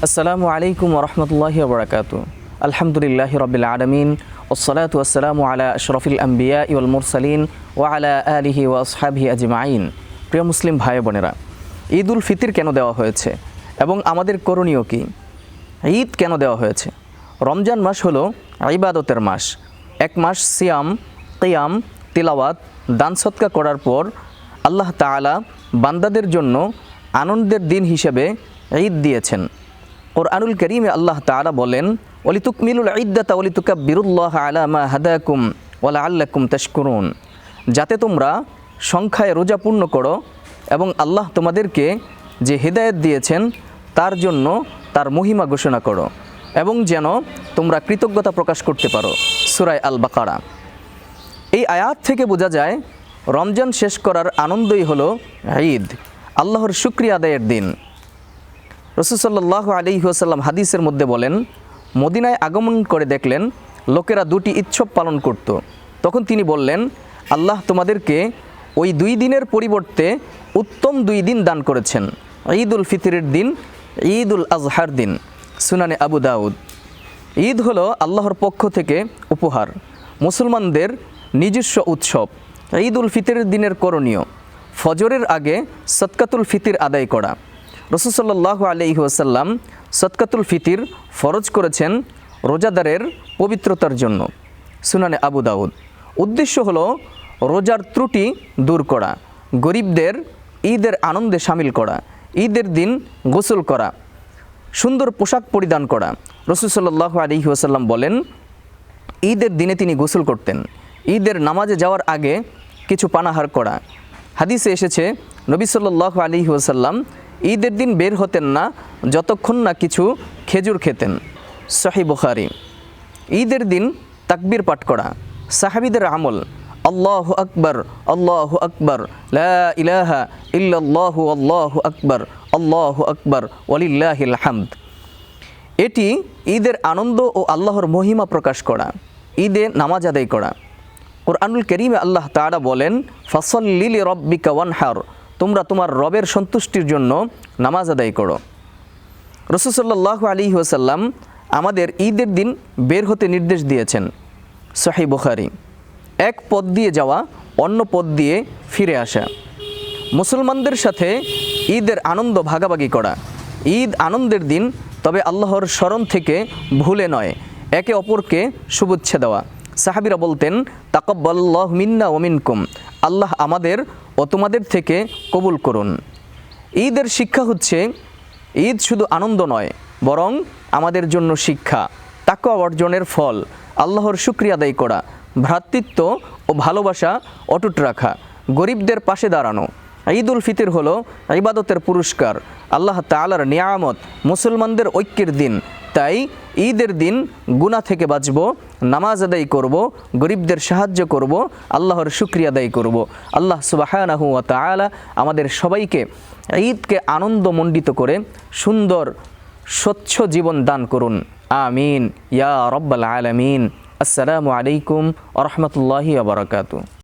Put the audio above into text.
আসসালামু আলাইকুম ওরহমতুল্লাহি ওবরাকাতু। আলহামদুলিল্লাহি রব্বিল আলামিন ওয়াসসালাতু ওয়াসসালামু আলা আশরাফিল আম্বিয়া ওয়াল মুরসালিন ওয়া আলা আলিহি ওয়া আসহাবিহি আজমাইন। প্রিয় মুসলিম ভাই বোনেরা, ঈদ উল ফিতর কেন দেওয়া হয়েছে এবং আমাদের করণীয় কী? ঈদ কেন দেওয়া হয়েছে? রমজান মাস হলো ইবাদতের মাস। এক মাস সিয়াম, কিয়াম, তিলাওয়াত, দান সদকা করার পর আল্লাহ তাআলা বান্দাদের জন্য আনন্দের দিন হিসেবে ঈদ দিয়েছেন। কুরআনুল কারীমে আল্লাহ তাআলা বলেন, ওয়ালিতুকমিলুল ইদ্দাতা ওয়ালিতুকাব্বিরুল্লাহ আলা মা হাদাকুম ওয়া লাআল্লাকুম তাশকুরুন। যাতে তোমরা সংখ্যায় রোজা পূর্ণ করো এবং আল্লাহ তোমাদেরকে যে হিদায়াত দিয়েছেন তার জন্য তার মহিমা ঘোষণা করো এবং যেন তোমরা কৃতজ্ঞতা প্রকাশ করতে পারো। সূরা আল বাকারা। এই আয়াত থেকে বোঝা যায় রমজান শেষ করার আনন্দই হলো ঈদ, আল্লাহর শুকরিয়া আদায়ের দিন। রাসূল সাল্লাল্লাহু আলাইহি ওয়াসাল্লাম হাদিসের মধ্যে বলেন, মদিনায় আগমন করে দেখলেন লোকেরা দুটি উৎসব পালন করত। তখন তিনি বললেন, আল্লাহ তোমাদেরকে ওই দুই দিনের পরিবর্তে উত্তম দুই দিন দান করেছেন, ঈদ উল ফিতরের দিন, ঈদ উল আজহার দিন। সুনানে আবু দাউদ। ঈদ হলো আল্লাহর পক্ষ থেকে উপহার, মুসলমানদের নিজস্ব উৎসব। ঈদ উল ফিতরের দিনের করণীয়: ফজরের আগে সদকাতুল ফিতর আদায় করা। রাসূল সাল্লাল্লাহু আলাইহি ওয়াসাল্লাম সদকাতুল ফিতর ফরজ করেছেন রোজাদারের পবিত্রতার জন্য। সুনানে আবু দাউদ। উদ্দেশ্য হলো রোজার ত্রুটি দূর করা, গরিবদের ঈদের আনন্দে শামিল করা, ঈদের দিন গোসল করা, সুন্দর পোশাক পরিধান করা। রাসূল সাল্লাল্লাহু আলাইহি ওয়াসাল্লাম বলেন, ঈদের দিনে তিনি গোসল করতেন। ঈদের নামাজে যাওয়ার আগে কিছু পানাহার করা। হাদিসে এসেছে, নবী সাল্লাল্লাহু আলাইহি ওয়াসাল্লাম ঈদের দিন বের হতেন না যতক্ষণ না কিছু খেজুর খেতেন। সহিহ বুখারী। ঈদের দিন তাকবীর পাঠ করা। সাহাবীদের আমল: আল্লাহু আকবার, আল্লাহু আকবার, লা ইলাহা ইল্লাল্লাহু, আল্লাহু আকবার, আল্লাহু আকবার, ওয়ালিল্লাহিল হামদ। এটি ঈদের আনন্দ ও আল্লাহর মহিমা প্রকাশ করা, ঈদে নামাজ আদায় করা। কুরআনুল কারীমে আল্লাহ তাআলা বলেন, ফাসাল্লি লিরাব্বিকা ওয়ানহার। তোমরা তোমার রবের সন্তুষ্টির জন্য নামাজ আদায় করো। রাসূল সাল্লাল্লাহু আলাইহি ওয়াসাল্লাম আমাদের ঈদের দিন বের হতে নির্দেশ দিয়েছেন। সহিহ বুখারী। এক পথ দিয়ে যাওয়া, অন্য পথ দিয়ে ফিরে আসা। মুসলমানদের সাথে ঈদের আনন্দ ভাগাভাগি করা। ঈদ আনন্দের দিন, তবে আল্লাহর স্মরণ থেকে ভুলে নয়, একে অপরকে শুভেচ্ছা দেওয়া। সাহাবীরা বলতেন, তাকাব্বালাল্লাহু মিন্না ওয়া মিনকুম। আল্লাহ আমাদের ও তোমাদের থেকে কবুল করুন। ঈদের শিক্ষা হচ্ছে, ঈদ শুধু আনন্দ নয়, বরং আমাদের জন্য শিক্ষা, তাকওয়া অর্জনের ফল, আল্লাহর শুকরিয়া আদায় করা, ভ্রাতৃত্ব ও ভালোবাসা অটুট রাখা, গরিবদের পাশে দাঁড়ানো। ঈদ উল ফিতর হলো ইবাদতের পুরস্কার, আল্লাহ তাআলার নিয়ামত, মুসলমানদের ঐক্যের দিন। তাই ঈদের দিন গুনাহ থেকে বাঁচব, নামাজ আদায় করব, গরিবদের সাহায্য করব, আল্লাহর শুকরিয়া আদায় করব। আল্লাহ সুবহানাহু ওয়া তাআলা আমাদের সবাইকে ঈদকে আনন্দমণ্ডিত করে সুন্দর স্বচ্ছ জীবন দান করুন। আমিন ইয়া রাব্বাল আলামিন। আসসালামু আলাইকুম ওয়া রাহমাতুল্লাহি ওয়া বারাকাতুহু।